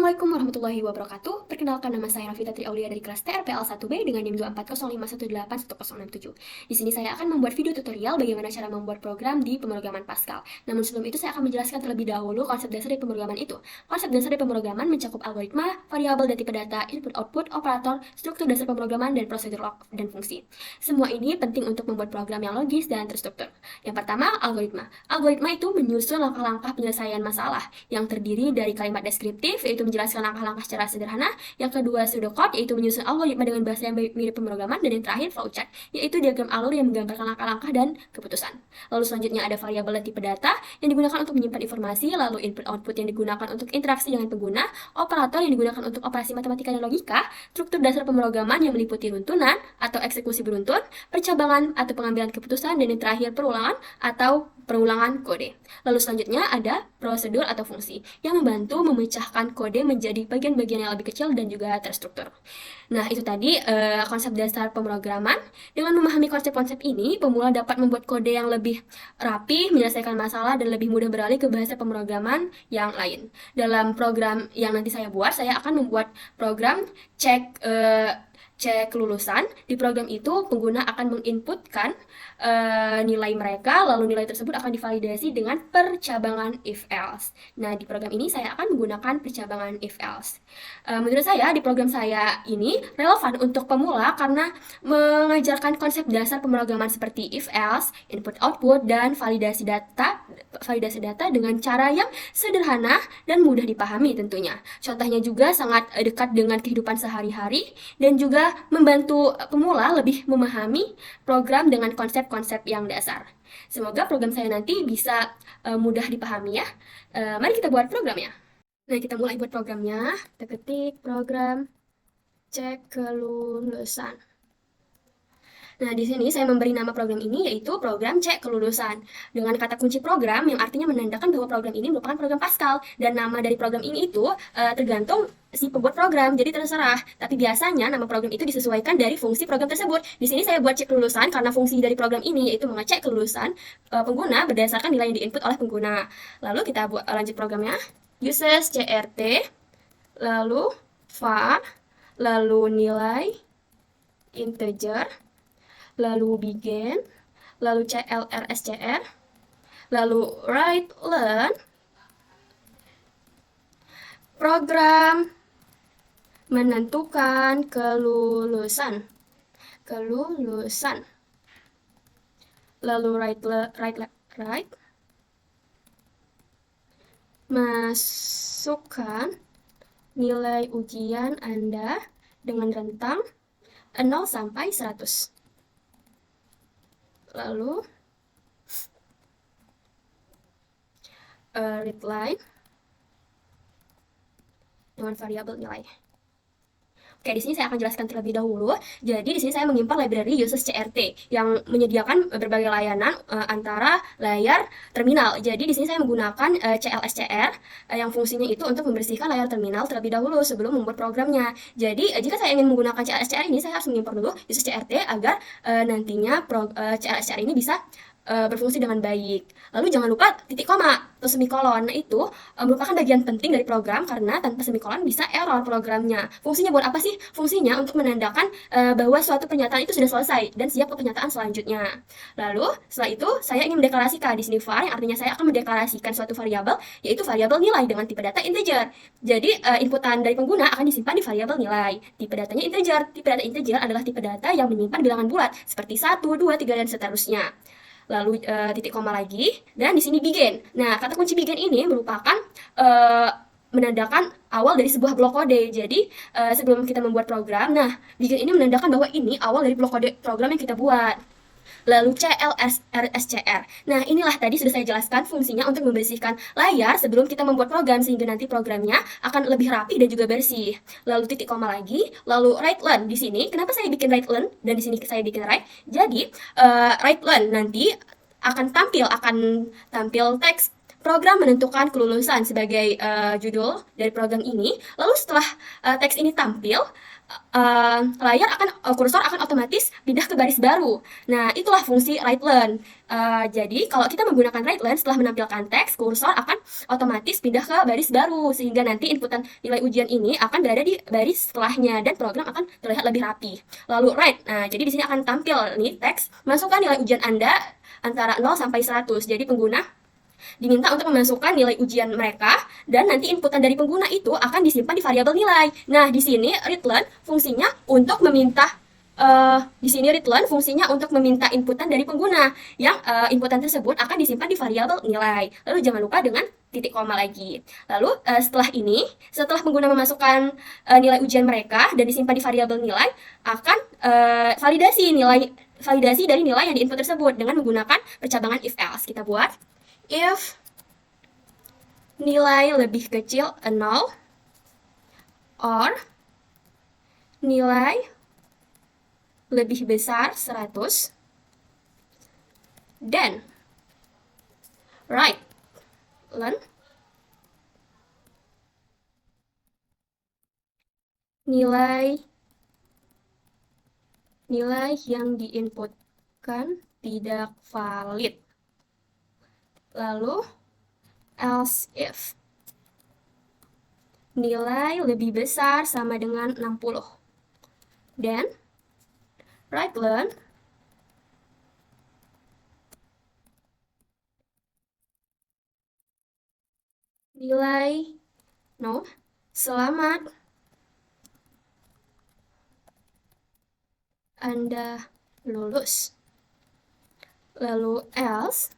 Assalamualaikum warahmatullahi wabarakatuh. Perkenalkan, nama saya Rafita Triaulia dari kelas TRPL 1B dengan NIM 24051811067. Di sini saya akan membuat video tutorial bagaimana cara membuat program di pemrograman Pascal. Namun sebelum itu saya akan menjelaskan terlebih dahulu konsep dasar dari pemrograman itu. Konsep dasar dari pemrograman mencakup algoritma, variabel dan tipe data, input-output, operator, struktur dasar pemrograman, dan prosedur log dan fungsi. Semua ini penting untuk membuat program yang logis dan terstruktur. Yang pertama, algoritma. Algoritma itu menyusun langkah-langkah penyelesaian masalah yang terdiri dari kalimat deskriptif, yaitu menjelaskan langkah-langkah secara sederhana. Yang kedua, pseudocode, yaitu menyusun algoritma dengan bahasa yang mirip pemrograman. Dan yang terakhir, flowchart, yaitu diagram alur yang menggambarkan langkah-langkah dan keputusan. Lalu selanjutnya ada variabel dan tipe data yang digunakan untuk menyimpan informasi, lalu input-output yang digunakan untuk interaksi dengan pengguna, operator yang digunakan untuk operasi matematika dan logika, struktur dasar pemrograman yang meliputi runtunan atau eksekusi beruntun, percabangan atau pengambilan keputusan, dan yang terakhir perulangan atau perulangan kode. Lalu selanjutnya ada prosedur atau fungsi yang membantu memecahkan kode menjadi bagian-bagian yang lebih kecil dan juga terstruktur. Nah, itu tadi konsep dasar pemrograman. Dengan memahami konsep-konsep ini, pemula dapat membuat kode yang lebih rapi, menyelesaikan masalah, dan lebih mudah beralih ke bahasa pemrograman yang lain. Dalam program yang nanti saya buat, saya akan membuat program cek kelulusan. Di program itu pengguna akan menginputkan nilai mereka, lalu nilai tersebut akan divalidasi dengan percabangan if else. Nah, di program ini saya akan menggunakan percabangan if else. Menurut saya di program saya ini relevan untuk pemula karena mengajarkan konsep dasar pemrograman seperti if else, input output, dan validasi data dengan cara yang sederhana dan mudah dipahami tentunya. Contohnya juga sangat dekat dengan kehidupan sehari-hari dan juga membantu pemula lebih memahami program dengan konsep-konsep yang dasar. Semoga program saya nanti bisa mudah dipahami ya. Mari kita buat programnya. Nah, kita mulai buat programnya. Kita ketik program cek kelulusan. Nah, di sini saya memberi nama program ini yaitu program cek kelulusan dengan kata kunci program yang artinya menandakan bahwa program ini merupakan program Pascal, dan nama dari program ini itu tergantung si pembuat program, jadi terserah. Tapi biasanya nama program itu disesuaikan dari fungsi program tersebut. Di sini saya buat cek kelulusan karena fungsi dari program ini yaitu mengecek kelulusan pengguna berdasarkan nilai yang diinput oleh pengguna. Lalu kita lanjut programnya. Uses CRT, lalu var, lalu nilai integer, lalu begin, lalu CLRSCR, lalu write learn. Program menentukan kelulusan, lalu write, masukkan nilai ujian Anda dengan rentang 0 sampai 100. Lalu readline dengan variabel nilai. Oke, di sini saya akan jelaskan terlebih dahulu. Jadi di sini saya mengimport library uses CRT yang menyediakan berbagai layanan antara layar terminal. Jadi di sini saya menggunakan CLSCR yang fungsinya itu untuk membersihkan layar terminal terlebih dahulu sebelum membuat programnya. Jadi jika saya ingin menggunakan CLSCR ini, saya harus mengimport dulu uses CRT agar nantinya CLSCR ini bisa berfungsi dengan baik. Lalu jangan lupa titik koma atau semikolon. Nah, itu merupakan bagian penting dari program karena tanpa semikolon bisa error programnya. Fungsinya buat apa sih? Fungsinya untuk menandakan bahwa suatu pernyataan itu sudah selesai dan siap ke pernyataan selanjutnya. Lalu setelah itu saya ingin mendeklarasikan di sini var, yang artinya saya akan mendeklarasikan suatu variabel, yaitu variabel nilai dengan tipe data integer. Jadi inputan dari pengguna akan disimpan di variabel nilai. Tipe datanya integer. Tipe data integer adalah tipe data yang menyimpan bilangan bulat seperti 1, 2, 3 dan seterusnya. Lalu titik koma lagi, dan di sini begin. Nah, kata kunci begin ini merupakan menandakan awal dari sebuah blok kode. Jadi sebelum kita membuat program, nah begin ini menandakan bahwa ini awal dari blok kode program yang kita buat. Lalu CLRSCR. Nah, inilah tadi sudah saya jelaskan fungsinya untuk membersihkan layar sebelum kita membuat program sehingga nanti programnya akan lebih rapi dan juga bersih. Lalu titik koma lagi, lalu write learn di sini. Kenapa saya bikin write learn dan di sini saya bikin write? Jadi write learn nanti akan tampil teks program menentukan kelulusan sebagai judul dari program ini. Lalu setelah teks ini tampil, kursor akan otomatis pindah ke baris baru. Nah, itulah fungsi write-learn. Jadi, kalau kita menggunakan write-learn setelah menampilkan teks, kursor akan otomatis pindah ke baris baru, sehingga nanti inputan nilai ujian ini akan berada di baris setelahnya, dan program akan terlihat lebih rapi. Lalu write, nah jadi di sini akan tampil nih teks, masukkan nilai ujian Anda antara 0 sampai 100. Jadi pengguna diminta untuk memasukkan nilai ujian mereka, dan nanti inputan dari pengguna itu akan disimpan di variabel nilai. Nah, di sini readlearn fungsinya untuk meminta untuk meminta inputan dari pengguna, yang inputan tersebut akan disimpan di variabel nilai. Lalu jangan lupa dengan titik koma lagi. Lalu setelah pengguna memasukkan nilai ujian mereka dan disimpan di variabel nilai, akan validasi dari nilai yang diinput tersebut dengan menggunakan percabangan if else. Kita buat if nilai lebih kecil 0 or nilai lebih besar 100, then write-learn nilai yang diinputkan tidak valid. Lalu else if nilai lebih besar sama dengan 60, then write-learn nilai selamat Anda lulus. Lalu else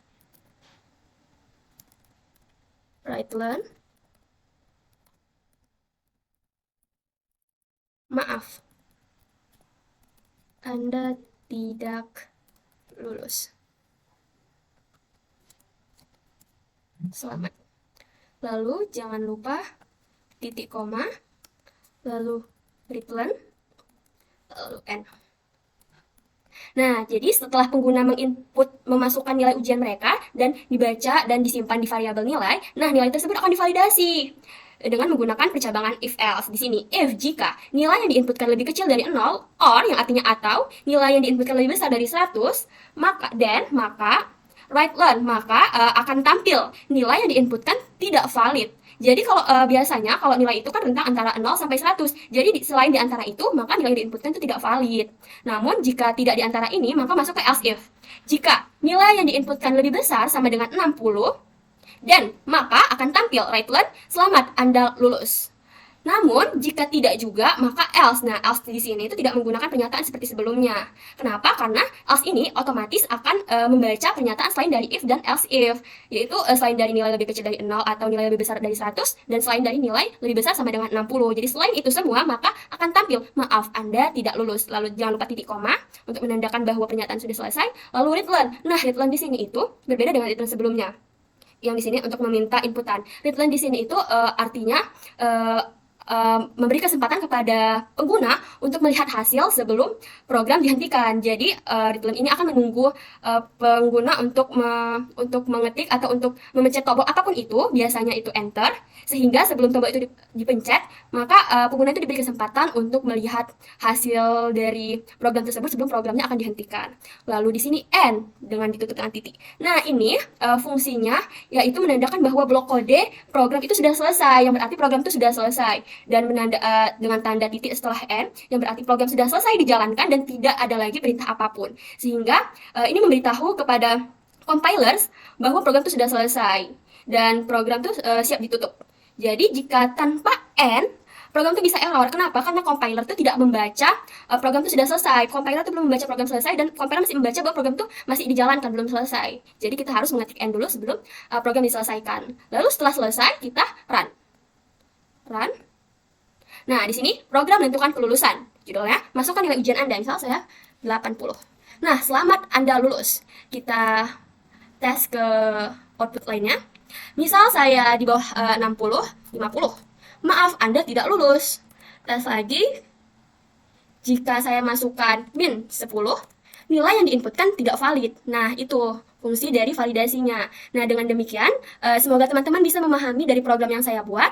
write-learn maaf, Anda tidak lulus. Selamat. Lalu jangan lupa titik koma, lalu readlearn, lalu n. Nah, jadi setelah pengguna memasukkan nilai ujian mereka dan dibaca dan disimpan di variabel nilai, nah nilai tersebut akan divalidasi dengan menggunakan percabangan if else. Di sini if jika nilai yang diinputkan lebih kecil dari 0, or yang artinya atau nilai yang diinputkan lebih besar dari 100, maka write-learn akan tampil nilai yang diinputkan tidak valid. Jadi biasanya kalau nilai itu kan rentang antara 0 sampai 100. Jadi selain di antara itu, maka nilai yang diinputkan itu tidak valid. Namun jika tidak di antara ini, maka masuk ke else if. Jika nilai yang diinputkan lebih besar sama dengan 60, dan maka akan tampil write-learn selamat Anda lulus. Namun, jika tidak juga, maka else. Nah, else di sini itu tidak menggunakan pernyataan seperti sebelumnya. Kenapa? Karena else ini otomatis akan membaca pernyataan selain dari if dan else if, yaitu selain dari nilai lebih kecil dari 0 atau nilai lebih besar dari 100, dan selain dari nilai lebih besar sama dengan 60. Jadi selain itu semua, maka akan tampil, maaf, Anda tidak lulus. Lalu jangan lupa titik koma untuk menandakan bahwa pernyataan sudah selesai. Lalu readlearn. Nah, readlearn di sini itu berbeda dengan readlearn sebelumnya. Yang di sini untuk meminta inputan. Readlearn di sini itu artinya memberi kesempatan kepada pengguna untuk melihat hasil sebelum program dihentikan. Jadi readlearn ini akan menunggu pengguna untuk mengetik atau untuk memencet tombol apapun itu, biasanya itu enter, sehingga sebelum tombol itu dipencet, maka pengguna itu diberi kesempatan untuk melihat hasil dari program tersebut sebelum programnya akan dihentikan. Lalu di sini end dengan ditutup dengan titik. Nah, ini fungsinya yaitu menandakan bahwa blok kode program itu sudah selesai, yang berarti program itu sudah selesai, dan dengan tanda titik setelah n, yang berarti program sudah selesai dijalankan dan tidak ada lagi perintah apapun. Sehingga ini memberitahu kepada compilers bahwa program itu sudah selesai dan program itu siap ditutup. Jadi jika tanpa n, program itu bisa error. Kenapa? Karena compiler itu tidak membaca program itu sudah selesai. Compiler itu belum membaca program selesai, dan compiler masih membaca bahwa program itu masih dijalankan, belum selesai. Jadi kita harus mengetik n dulu sebelum program diselesaikan. Lalu setelah selesai, kita run. Nah, di sini program menentukan kelulusan. Judulnya, masukkan nilai ujian Anda. Misal saya 80. Nah, selamat Anda lulus. Kita tes ke output lainnya. Misal saya di bawah 60, 50. Maaf, Anda tidak lulus. Tes lagi. Jika saya masukkan min 10, nilai yang diinputkan tidak valid. Nah, itu fungsi dari validasinya. Nah, dengan demikian, semoga teman-teman bisa memahami dari program yang saya buat.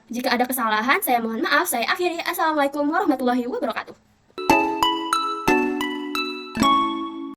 Jika ada kesalahan, saya mohon maaf. Saya akhiri. Assalamualaikum warahmatullahi wabarakatuh.